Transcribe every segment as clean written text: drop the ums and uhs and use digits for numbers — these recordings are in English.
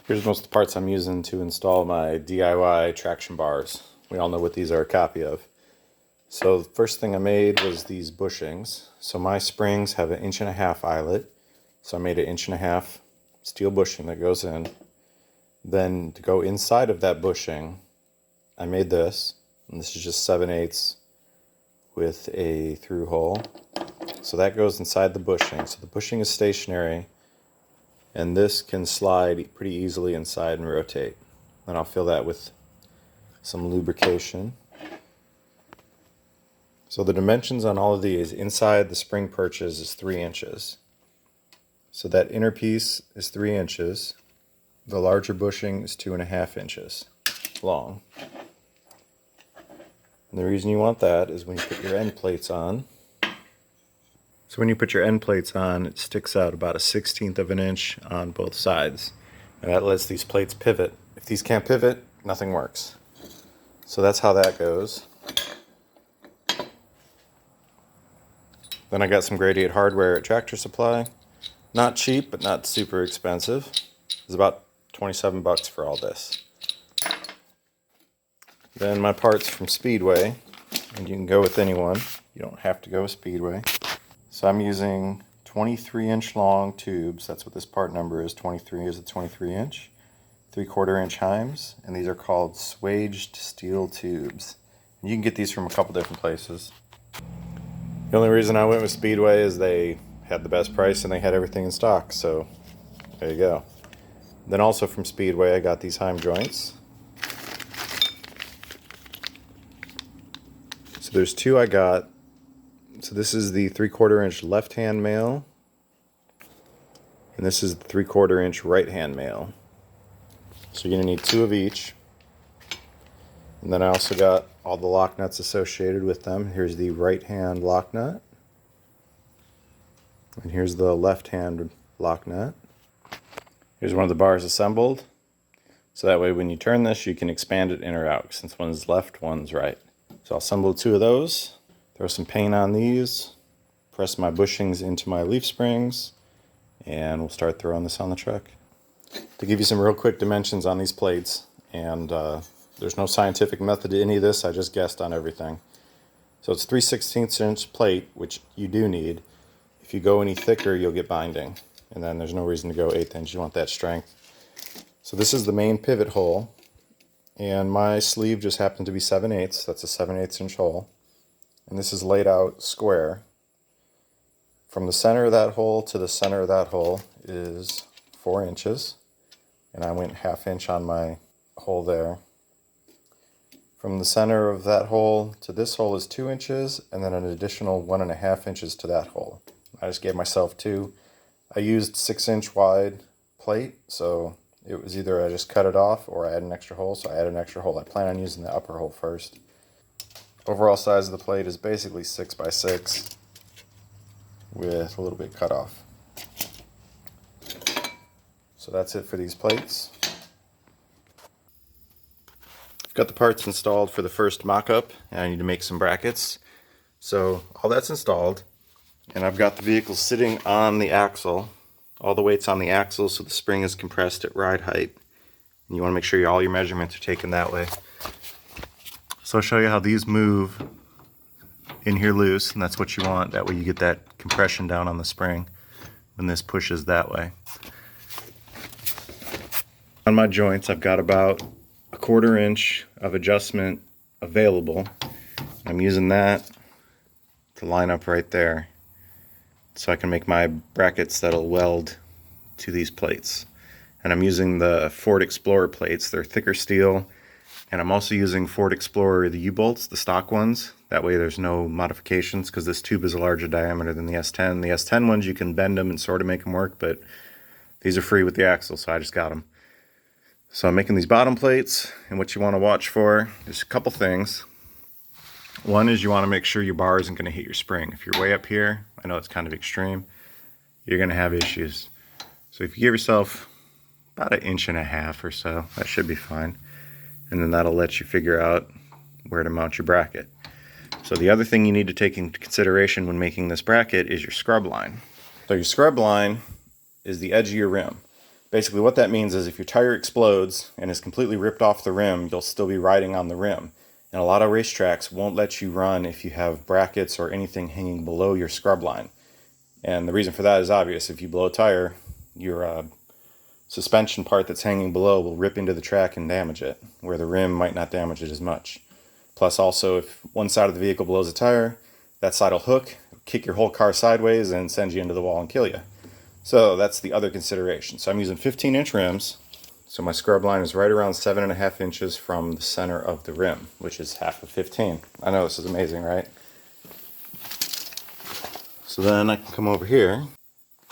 Here's most of the parts I'm using to install my DIY traction bars. We all know what these are a copy of. So the first thing I made was these bushings. So my springs have an 1.5 inch eyelet. So I made an 1.5 inch steel bushing that goes in. Then to go inside of that bushing, I made this. And this is just 7/8 with a through hole. So that goes inside the bushing. So the bushing is stationary. And this can slide pretty easily inside and rotate. Then I'll fill that with some lubrication. So the dimensions on all of these, inside the spring perches is 3 inches. So that inner piece is 3 inches. The larger bushing is 2.5 inches long. And the reason you want that is when you put your end plates on. So when you put your end plates on, it sticks out about 1/16 of an inch on both sides. And that lets these plates pivot. If these can't pivot, nothing works. So that's how that goes. Then I got some grade 8 hardware at Tractor Supply. Not cheap, but not super expensive. It's about 27 bucks for all this. Then my parts from Speedway, and you can go with anyone. You don't have to go with Speedway. So I'm using 23-inch long tubes. That's what this part number is. 23 is a 23-inch. 3/4 inch heims, and these are called swaged steel tubes. And you can get these from a couple different places. The only reason I went with Speedway is they had the best price and they had everything in stock, so there you go. Then also from Speedway I got these heim joints. So there's two I got. So this is the 3/4 inch left hand male, and this is the 3/4 inch right hand male. So you're going to need 2 of each. And then I also got all the lock nuts associated with them. Here's the right hand lock nut. And here's the left hand lock nut. Here's one of the bars assembled. So that way when you turn this, you can expand it in or out, since one's left, one's right. So I'll assemble 2 of those. Throw some paint on these. Press my bushings into my leaf springs. And we'll start throwing this on the truck. To give you some real quick dimensions on these plates, and there's no scientific method to any of this, I just guessed on everything. So it's 3/16 inch plate, which you do need. If you go any thicker, you'll get binding. And then there's no reason to go 1/8 inch, you want that strength. So this is the main pivot hole, and my sleeve just happened to be 7/8, that's a 7/8 inch hole. And this is laid out square. From the center of that hole to the center of that hole is 4 inches. And I went 1/2 inch on my hole there. From the center of that hole to this hole is 2 inches, and then an additional 1.5 inches to that hole. I just gave myself 2. I used 6-inch wide plate, so it was either I just cut it off or I add an extra hole, so I added an extra hole. I plan on using the upper hole first. Overall size of the plate is basically 6 by 6 with a little bit cut off. So that's it for these plates. I've got the parts installed for the first mock-up, and I need to make some brackets. So all that's installed, and I've got the vehicle sitting on the axle. All the weight's on the axle, so the spring is compressed at ride height. And you want to make sure all your measurements are taken that way. So I'll show you how these move in here loose, and that's what you want. That way you get that compression down on the spring when this pushes that way. On my joints, I've got about 1/4 inch of adjustment available. I'm using that to line up right there so I can make my brackets that'll weld to these plates. And I'm using the Ford Explorer plates. They're thicker steel, and I'm also using Ford Explorer, the U-bolts, the stock ones. That way there's no modifications, because this tube is a larger diameter than the S10. The S10 ones, you can bend them and sort of make them work, but these are free with the axle, so I just got them. So I'm making these bottom plates, and what you want to watch for is a couple things. One is you want to make sure your bar isn't going to hit your spring. If you're way up here, I know it's kind of extreme, you're going to have issues. So if you give yourself about 1.5 inches or so, that should be fine. And then that'll let you figure out where to mount your bracket. So the other thing you need to take into consideration when making this bracket is your scrub line. So your scrub line is the edge of your rim. Basically what that means is if your tire explodes and is completely ripped off the rim, you'll still be riding on the rim. And a lot of racetracks won't let you run if you have brackets or anything hanging below your scrub line. And the reason for that is obvious. If you blow a tire, your suspension part that's hanging below will rip into the track and damage it, where the rim might not damage it as much. Plus also, if one side of the vehicle blows a tire, that side will hook, kick your whole car sideways, and send you into the wall and kill you. So that's the other consideration. So I'm using 15-inch rims. So my scrub line is right around 7.5 inches from the center of the rim, which is half of 15. I know this is amazing, right? So then I can come over here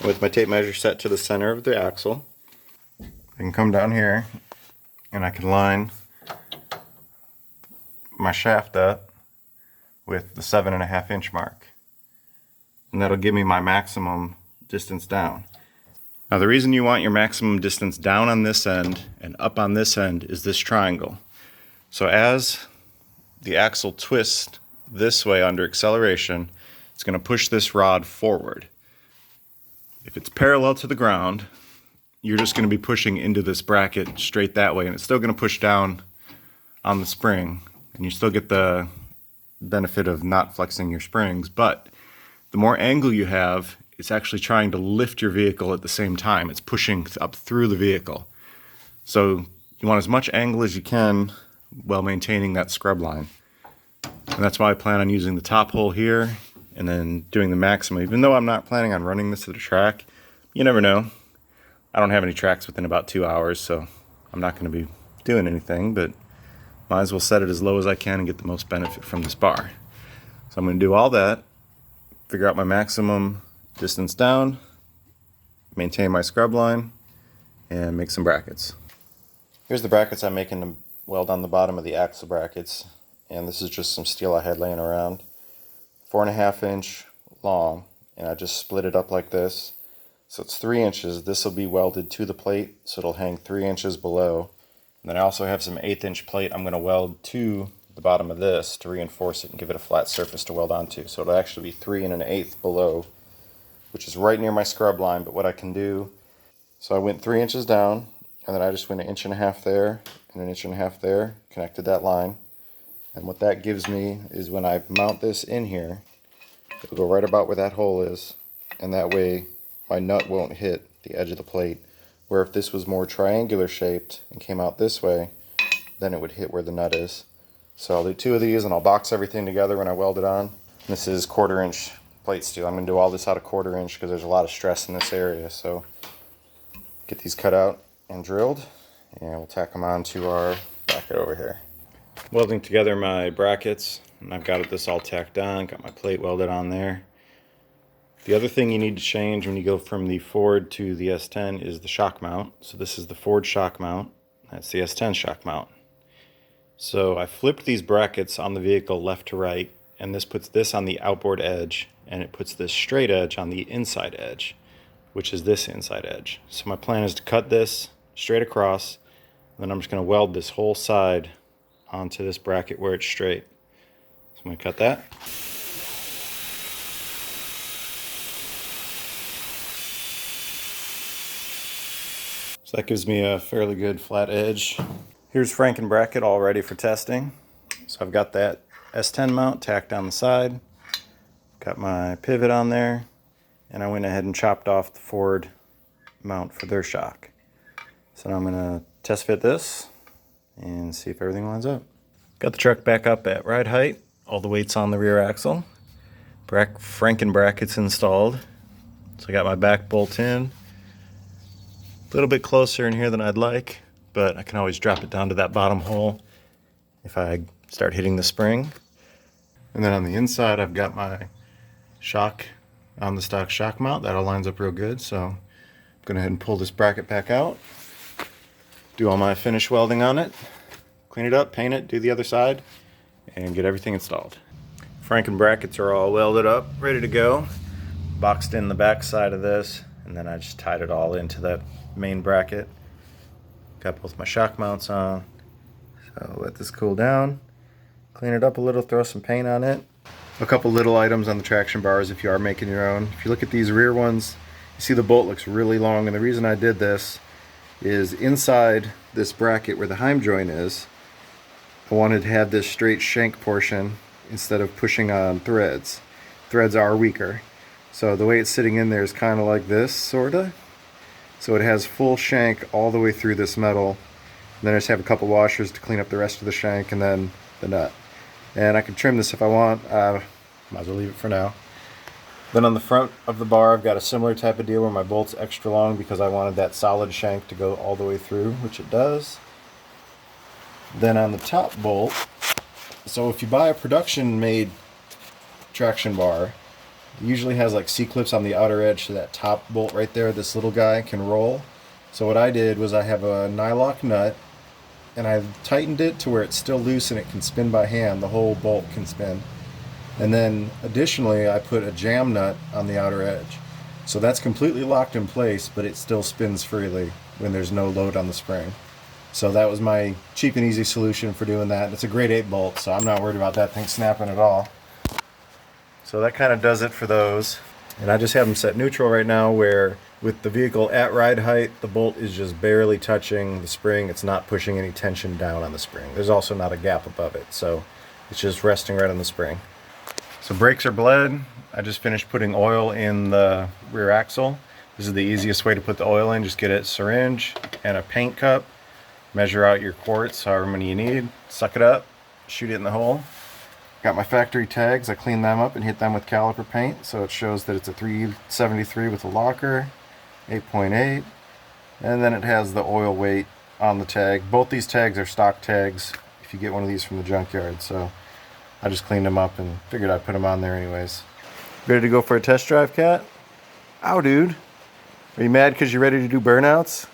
with my tape measure set to the center of the axle. I can come down here and I can line my shaft up with the 7.5-inch mark. And that'll give me my maximum distance down. Now the reason you want your maximum distance down on this end and up on this end is this triangle. So as the axle twists this way under acceleration, it's going to push this rod forward. If it's parallel to the ground, you're just going to be pushing into this bracket straight that way, and it's still going to push down on the spring, and you still get the benefit of not flexing your springs. But the more angle you have, it's actually trying to lift your vehicle at the same time. It's pushing up through the vehicle. So you want as much angle as you can while maintaining that scrub line. And that's why I plan on using the top hole here and then doing the maximum. Even though I'm not planning on running this to the track, you never know. I don't have any tracks within about 2 hours, so I'm not going to be doing anything, but might as well set it as low as I can and get the most benefit from this bar. So I'm going to do all that, figure out my maximum distance down, maintain my scrub line, and make some brackets. Here's the brackets I'm making to weld on the bottom of the axle brackets, and this is just some steel I had laying around. 4.5-inch long, and I just split it up like this. So it's 3 inches. This will be welded to the plate, so it'll hang 3 inches below. And then I also have some 1/8-inch plate I'm going to weld to the bottom of this to reinforce it and give it a flat surface to weld onto. So it'll actually be 3 1/8 below, which is right near my scrub line. But what I can do, so I went 3 inches down, and then I just went 1.5 inches there and 1.5 inches there, connected that line. And what that gives me is when I mount this in here, it'll go right about where that hole is, and that way my nut won't hit the edge of the plate. Where if this was more triangular shaped and came out this way, then it would hit where the nut is. So I'll do 2 of these and I'll box everything together when I weld it on. This is 1/4-inch plate steel. I'm going to do all this out of 1/4 inch because there's a lot of stress in this area. So get these cut out and drilled, and we'll tack them on to our bracket over here. Welding together my brackets, and I've got this all tacked on, got my plate welded on there. The other thing you need to change when you go from the Ford to the S10 is the shock mount. So this is the Ford shock mount, that's the S10 shock mount. So I flipped these brackets on the vehicle left to right, and this puts this on the outboard edge, and it puts this straight edge on the inside edge, which is this inside edge. So my plan is to cut this straight across, and then I'm just going to weld this whole side onto this bracket where it's straight. So I'm going to cut that. So that gives me a fairly good flat edge. Here's Franken bracket all ready for testing. So I've got that S10 mount tacked on the side, got my pivot on there, and I went ahead and chopped off the Ford mount for their shock. So now I'm going to test fit this and see if everything lines up. Got the truck back up at ride height, all the weight's on the rear axle. Franken brackets installed. So I got my back bolt in. A little bit closer in here than I'd like, but I can always drop it down to that bottom hole if I start hitting the spring. And then on the inside I've got my shock on the stock shock mount. That all lines up real good, so I'm going to go ahead and pull this bracket back out, do all my finish welding on it, clean it up, paint it, do the other side, and get everything installed. Franken brackets are all welded up, ready to go. Boxed in the back side of this, and then I just tied it all into that main bracket. Got both my shock mounts on, so let this cool down, clean it up a little, throw some paint on it. A couple little items on the traction bars if you are making your own. If you look at these rear ones, you see the bolt looks really long, and the reason I did this is inside this bracket where the heim joint is, I wanted to have this straight shank portion instead of pushing on threads. Threads are weaker. So the way it's sitting in there is kind of like this, sorta. So it has full shank all the way through this metal. And then I just have a couple washers to clean up the rest of the shank and then the nut. And I can trim this if I want. Might as well leave it for now. Then on the front of the bar, I've got a similar type of deal where my bolt's extra long because I wanted that solid shank to go all the way through, which it does. Then on the top bolt, so if you buy a production-made traction bar, it usually has like C-clips on the outer edge, so that top bolt right there, this little guy, can roll. So what I did was I have a nylock nut, and I tightened it to where it's still loose and it can spin by hand. The whole bolt can spin. And then additionally, I put a jam nut on the outer edge. So that's completely locked in place, but it still spins freely when there's no load on the spring. So that was my cheap and easy solution for doing that. It's a grade 8 bolt, so I'm not worried about that thing snapping at all. So that kind of does it for those. And I just have them set neutral right now, where with the vehicle at ride height, the bolt is just barely touching the spring. It's not pushing any tension down on the spring. There's also not a gap above it, so it's just resting right on the spring. So brakes are bled. I just finished putting oil in the rear axle. This is the easiest way to put the oil in. Just get a syringe and a paint cup. Measure out your quarts, however many you need. Suck it up, shoot it in the hole. Got my factory tags. I cleaned them up and hit them with caliper paint, so it shows that it's a 373 with a locker, 8.8, and then it has the oil weight on the tag. Both these tags are stock tags if you get one of these from the junkyard, so I just cleaned them up and figured I'd put them on there anyways. Ready to go for a test drive, Cat? Ow, dude. Are you mad because you're ready to do burnouts?